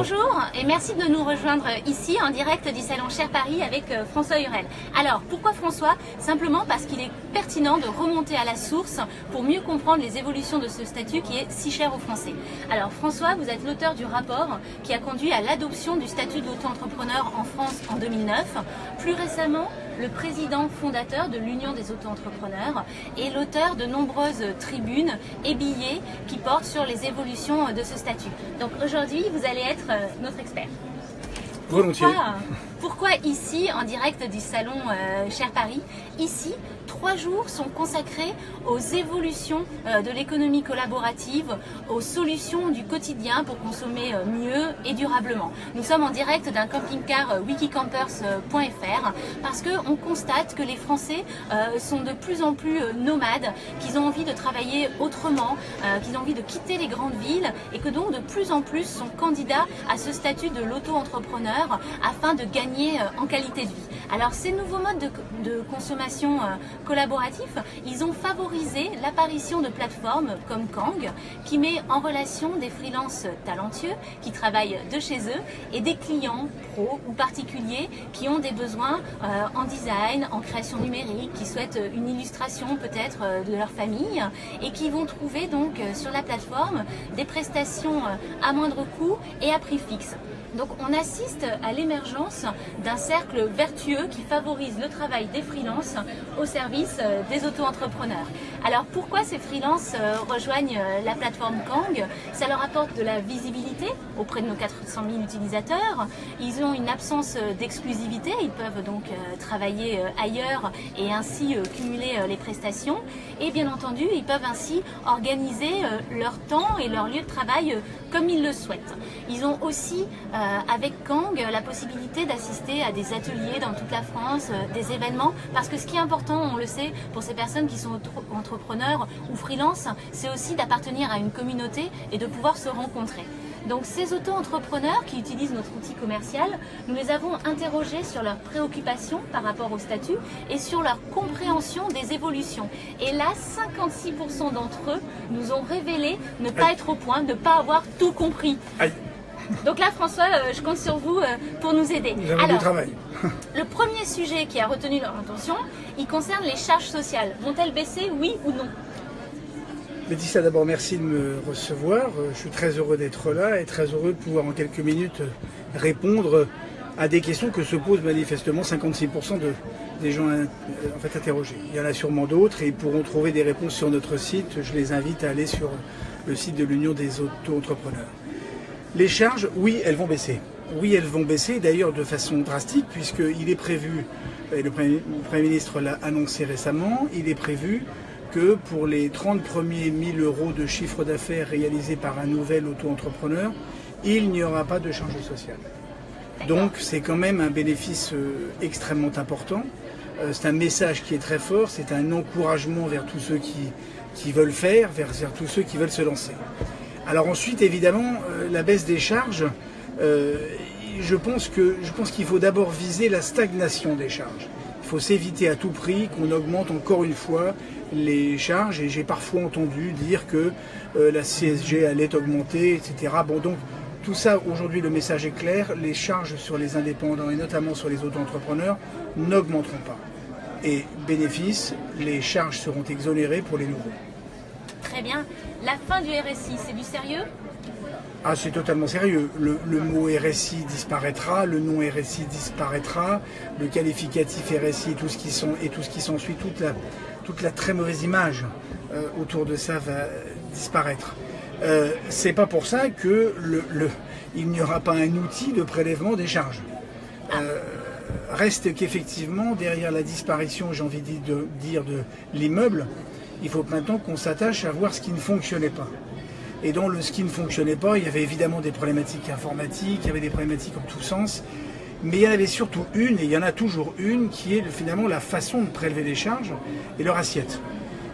Bonjour et merci de nous rejoindre ici en direct du salon Cher Paris avec François Hurel. Alors pourquoi François? Simplement parce qu'il est pertinent de remonter à la source pour mieux comprendre les évolutions de ce statut qui est si cher aux Français. Alors François, vous êtes l'auteur du rapport qui a conduit à l'adoption du statut d'auto-entrepreneur en France en 2009. Plus récemment, le président fondateur de l'Union des auto-entrepreneurs et l'auteur de nombreuses tribunes et billets qui portent sur les évolutions de ce statut. Donc aujourd'hui, vous allez être notre expert. Volontiers. Pourquoi ici, en direct du salon Cher Paris, ici, 3 jours sont consacrés aux évolutions de l'économie collaborative, aux solutions du quotidien pour consommer mieux et durablement. Nous sommes en direct d'un camping-car wikicampers.fr parce qu'on constate que les Français sont de plus en plus nomades, qu'ils ont envie de travailler autrement, qu'ils ont envie de quitter les grandes villes et que donc de plus en plus sont candidats à ce statut de l'auto-entrepreneur afin de gagner en qualité de vie. Alors ces nouveaux modes de consommation collaboratifs, ils ont favorisé l'apparition de plateformes comme Kang qui met en relation des freelances talentueux qui travaillent de chez eux et des clients pros ou particuliers qui ont des besoins en design, en création numérique, qui souhaitent une illustration peut-être de leur famille et qui vont trouver donc sur la plateforme des prestations à moindre coût et à prix fixe. Donc on assiste à l'émergence d'un cercle vertueux qui favorise le travail des freelances au service des auto-entrepreneurs. Alors pourquoi ces freelances rejoignent la plateforme Kang? Ça leur apporte de la visibilité auprès de nos 400 000 utilisateurs. Ils ont une absence d'exclusivité, ils peuvent donc travailler ailleurs et ainsi cumuler les prestations. Et bien entendu, ils peuvent ainsi organiser leur temps et leur lieu de travail comme ils le souhaitent. Ils ont aussi avec Kang la possibilité d'assister à des ateliers dans toute la France, des événements, parce que ce qui est important, on le sait, pour ces personnes qui sont entrepreneurs ou freelance, c'est aussi d'appartenir à une communauté et de pouvoir se rencontrer. Donc ces auto-entrepreneurs qui utilisent notre outil commercial, nous les avons interrogés sur leurs préoccupations par rapport au statut et sur leur compréhension des évolutions. Et là, 56% d'entre eux nous ont révélé ne pas être au point, ne pas avoir tout compris. Aïe. Donc là, François, je compte sur vous pour nous aider. Nous avons du travail. Le premier sujet qui a retenu leur attention, il concerne les charges sociales. Vont-elles baisser, oui ou non? Laetitia, d'abord, merci de me recevoir. Je suis très heureux d'être là et très heureux de pouvoir en quelques minutes répondre à des questions que se posent manifestement 56% des gens interrogés. Il y en a sûrement d'autres et ils pourront trouver des réponses sur notre site. Je les invite à aller sur le site de l'Union des auto-entrepreneurs. Les charges, oui, elles vont baisser. Oui, elles vont baisser, d'ailleurs de façon drastique, puisqu'il est prévu, et le Premier ministre l'a annoncé récemment, il est prévu que pour les 30 premiers 1000 euros de chiffre d'affaires réalisés par un nouvel auto-entrepreneur, il n'y aura pas de charge sociale. Donc c'est quand même un bénéfice extrêmement important. C'est un message qui est très fort, c'est un encouragement vers tous ceux qui veulent faire, vers tous ceux qui veulent se lancer. Alors ensuite, évidemment, la baisse des charges, je pense qu'il faut d'abord viser la stagnation des charges. Il faut s'éviter à tout prix qu'on augmente encore une fois les charges. Et j'ai parfois entendu dire que la CSG allait augmenter, etc. Bon, donc tout ça, aujourd'hui, le message est clair. Les charges sur les indépendants et notamment sur les auto-entrepreneurs n'augmenteront pas. Et bénéfice, les charges seront exonérées pour les nouveaux. Très bien. La fin du RSI, c'est du sérieux? Ah, c'est totalement sérieux. Le mot RSI disparaîtra, le nom RSI disparaîtra, le qualificatif RSI, tout ce qui s'ensuit, toute la très mauvaise image autour de ça va disparaître. C'est pas pour ça que il n'y aura pas un outil de prélèvement des charges. Reste qu'effectivement, derrière la disparition, j'ai envie de dire, de l'immeuble, il faut maintenant qu'on s'attache à voir ce qui ne fonctionnait pas. Et dans ce qui ne fonctionnait pas, il y avait évidemment des problématiques informatiques, il y avait des problématiques en tous sens, mais il y en avait surtout une, et il y en a toujours une, qui est finalement la façon de prélever les charges et leur assiette.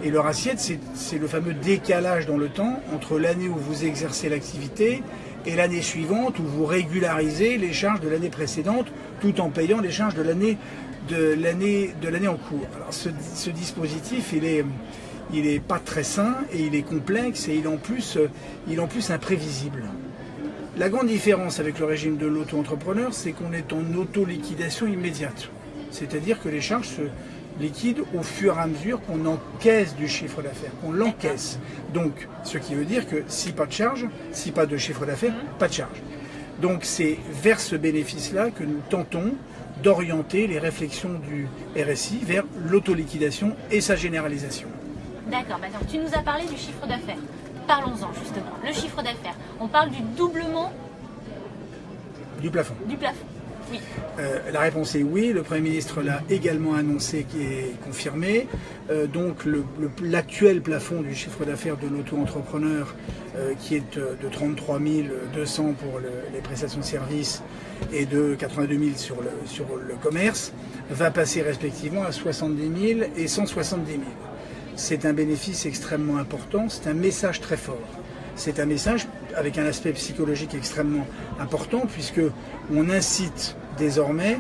Et leur assiette, c'est le fameux décalage dans le temps entre l'année où vous exercez l'activité et l'année suivante où vous régularisez les charges de l'année précédente tout en payant les charges de l'année en cours. Alors ce dispositif, il est pas très sain et il est complexe et il est en plus imprévisible. La grande différence avec le régime de l'auto-entrepreneur, c'est qu'on est en auto-liquidation immédiate. C'est-à-dire que les charges se liquident au fur et à mesure qu'on encaisse du chiffre d'affaires, qu'on l'encaisse. Donc, ce qui veut dire que si pas de charge, si pas de chiffre d'affaires, pas de charge. Donc c'est vers ce bénéfice-là que nous tentons d'orienter les réflexions du RSI vers l'autoliquidation et sa généralisation. D'accord, donc tu nous as parlé du chiffre d'affaires. Parlons-en justement. Le chiffre d'affaires, on parle du doublement du plafond. Du plafond, oui. La réponse est oui, le Premier ministre l'a également annoncé, qui est confirmé. Donc l'actuel plafond du chiffre d'affaires de l'auto-entrepreneur, qui est de 33 200 pour les prestations de services et de 82 000 sur le commerce, va passer respectivement à 70 000 et 170 000. C'est un bénéfice extrêmement important, c'est un message très fort. C'est un message avec un aspect psychologique extrêmement important, puisque on incite désormais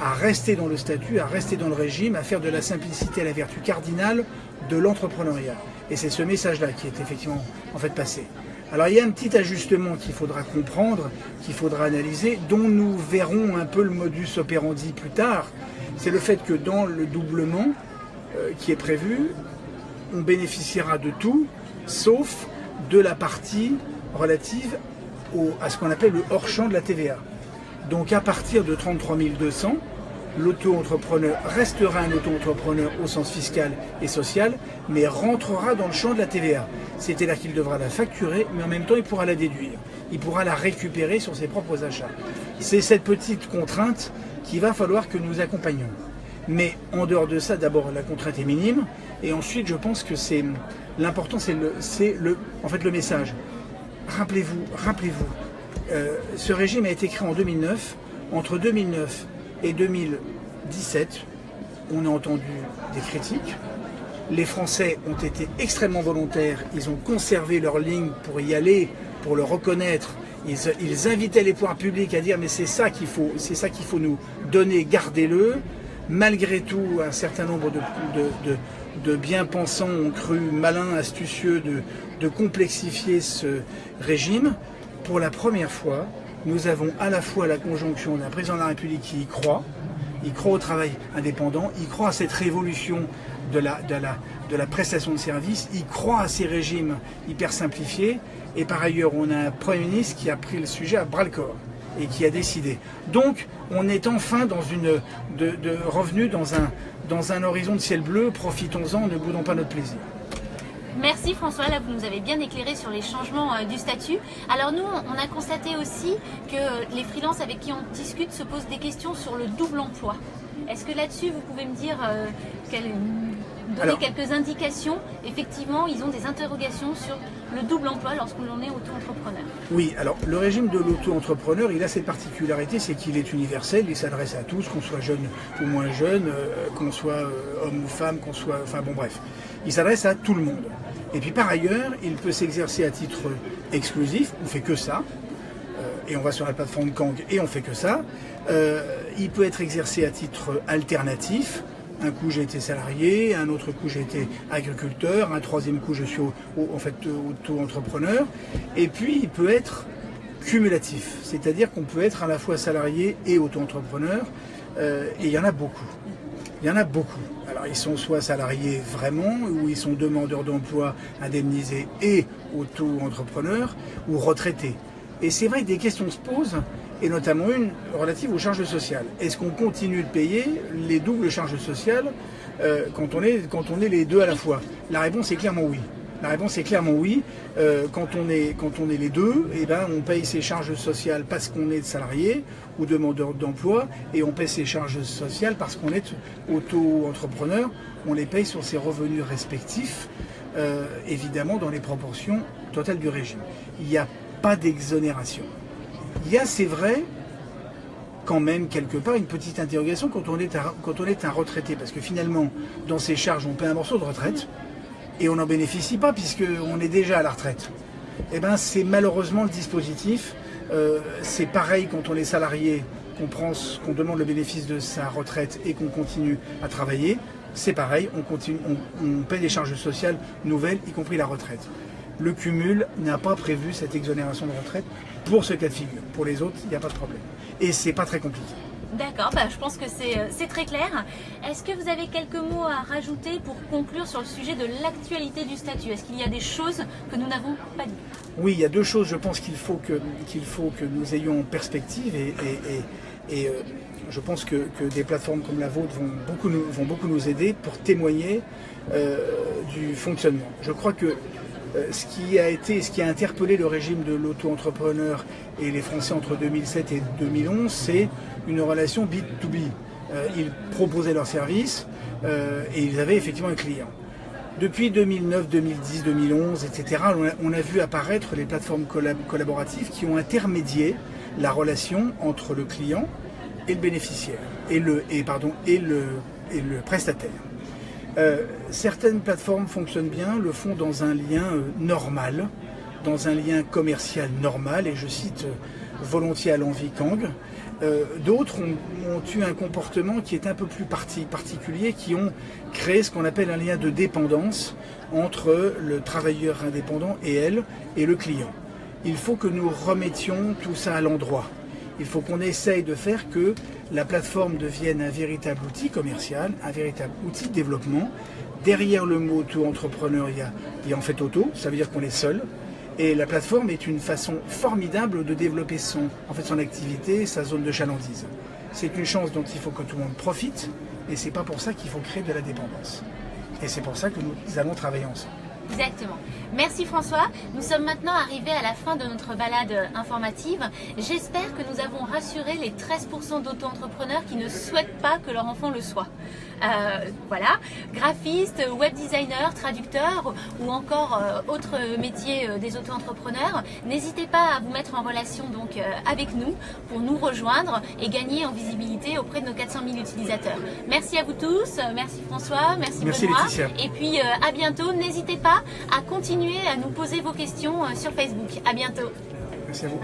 à rester dans le statut, à rester dans le régime, à faire de la simplicité la vertu cardinale de l'entrepreneuriat. Et c'est ce message-là qui est effectivement en fait passé. Alors il y a un petit ajustement qu'il faudra comprendre, qu'il faudra analyser, dont nous verrons un peu le modus operandi plus tard. C'est le fait que dans le doublement qui est prévu, on bénéficiera de tout, sauf de la partie relative à ce qu'on appelle le hors-champ de la TVA. Donc à partir de 33 200, l'auto-entrepreneur restera un auto-entrepreneur au sens fiscal et social, mais rentrera dans le champ de la TVA. C'est-à-dire qu'il devra la facturer, mais en même temps il pourra la déduire. Il pourra la récupérer sur ses propres achats. C'est cette petite contrainte qu'il va falloir que nous accompagnions. Mais en dehors de ça, d'abord la contrainte est minime, et ensuite je pense que l'important c'est le message. Rappelez-vous, ce régime a été créé en 2009. Entre 2009 et 2017, on a entendu des critiques. Les Français ont été extrêmement volontaires, ils ont conservé leur ligne pour y aller, pour le reconnaître. Ils invitaient les pouvoirs publics à dire mais c'est ça qu'il faut nous donner, gardez-le. Malgré tout, un certain nombre de bien-pensants ont cru malins, astucieux de complexifier ce régime. Pour la première fois, nous avons à la fois la conjonction d'un président de la République qui y croit, il croit au travail indépendant, il croit à cette révolution de la prestation de services, il croit à ces régimes hyper simplifiés, et par ailleurs on a un Premier ministre qui a pris le sujet à bras-le-corps et qui a décidé. Donc on est enfin revenu dans un horizon de ciel bleu, profitons-en, ne boudons pas notre plaisir. Merci François, là vous nous avez bien éclairé sur les changements du statut. Alors nous, on a constaté aussi que les freelances avec qui on discute se posent des questions sur le double emploi. Est-ce que là-dessus vous pouvez me dire, donner quelques indications? Effectivement, ils ont des interrogations sur le double emploi lorsqu'on est auto-entrepreneur. Oui, alors le régime de l'auto-entrepreneur, il a cette particularité, c'est qu'il est universel, il s'adresse à tous, qu'on soit jeune ou moins jeune, qu'on soit homme ou femme, qu'on soit... Enfin bon bref, il s'adresse à tout le monde. Et puis par ailleurs, il peut s'exercer à titre exclusif, on fait que ça, et on va sur la plateforme Kang et on fait que ça. Il peut être exercé à titre alternatif. Un coup j'ai été salarié, un autre coup j'ai été agriculteur, un troisième coup je suis auto-entrepreneur. Et puis il peut être cumulatif, c'est-à-dire qu'on peut être à la fois salarié et auto-entrepreneur, et il y en a beaucoup. Il y en a beaucoup. Alors ils sont soit salariés vraiment, ou ils sont demandeurs d'emploi indemnisés et auto-entrepreneurs, ou retraités. Et c'est vrai que des questions se posent, et notamment une relative aux charges sociales. Est-ce qu'on continue de payer les doubles charges sociales quand on est les deux à la fois? La réponse est clairement oui. La réponse est clairement oui. Quand on est les deux, eh ben, on paye ses charges sociales parce qu'on est salarié ou demandeur d'emploi, et on paye ses charges sociales parce qu'on est auto-entrepreneur. On les paye sur ses revenus respectifs, évidemment dans les proportions totales du régime. Il n'y a pas d'exonération. Il y a, c'est vrai, quand même quelque part une petite interrogation quand on est un retraité, parce que finalement, dans ces charges, on paie un morceau de retraite et on n'en bénéficie pas puisqu'on est déjà à la retraite. Eh bien, c'est malheureusement le dispositif. C'est pareil quand on est salarié, qu'on demande le bénéfice de sa retraite et qu'on continue à travailler. C'est pareil, on paie des charges sociales nouvelles, y compris la retraite. le cumul n'a pas prévu cette exonération de retraite pour ce cas de figure. Pour les autres, il n'y a pas de problème. Et c'est pas très compliqué. D'accord, je pense que c'est très clair. Est-ce que vous avez quelques mots à rajouter pour conclure sur le sujet de l'actualité du statut? Est-ce qu'il y a des choses que nous n'avons pas dit? Oui, il y a deux choses, je pense qu'il faut que nous ayons en perspective et je pense que des plateformes comme la vôtre vont beaucoup nous aider pour témoigner du fonctionnement. Je crois que ce qui a interpellé le régime de l'auto-entrepreneur et les Français entre 2007 et 2011, c'est une relation B2B. Ils proposaient leurs services et ils avaient effectivement un client. Depuis 2009, 2010, 2011, etc., on a vu apparaître les plateformes collaboratives qui ont intermédié la relation entre le client et le bénéficiaire, et le prestataire. Certaines plateformes fonctionnent bien, le font dans un lien normal, dans un lien commercial normal, et je cite volontiers Alain Vikang. D'autres ont eu un comportement qui est un peu plus particulier, qui ont créé ce qu'on appelle un lien de dépendance entre le travailleur indépendant et le client. Il faut que nous remettions tout ça à l'endroit. Il faut qu'on essaye de faire que la plateforme devienne un véritable outil commercial, un véritable outil de développement. Derrière le mot auto-entrepreneur, il y a en fait auto, ça veut dire qu'on est seul. Et la plateforme est une façon formidable de développer son activité, sa zone de chalandise. C'est une chance dont il faut que tout le monde profite, et c'est pas pour ça qu'il faut créer de la dépendance. Et c'est pour ça que nous allons travailler ensemble. Exactement. Merci François. Nous sommes maintenant arrivés à la fin de notre balade informative. J'espère que nous avons rassuré les 13% d'auto-entrepreneurs qui ne souhaitent pas que leur enfant le soit. Voilà, graphistes, web designers, traducteurs ou encore autres métiers des auto-entrepreneurs. N'hésitez pas à vous mettre en relation donc avec nous pour nous rejoindre et gagner en visibilité auprès de nos 400 000 utilisateurs. Merci à vous tous, merci François, merci Benoît. Laetitia. Et puis à bientôt. N'hésitez pas à continuer à nous poser vos questions sur Facebook. À bientôt. Merci à vous.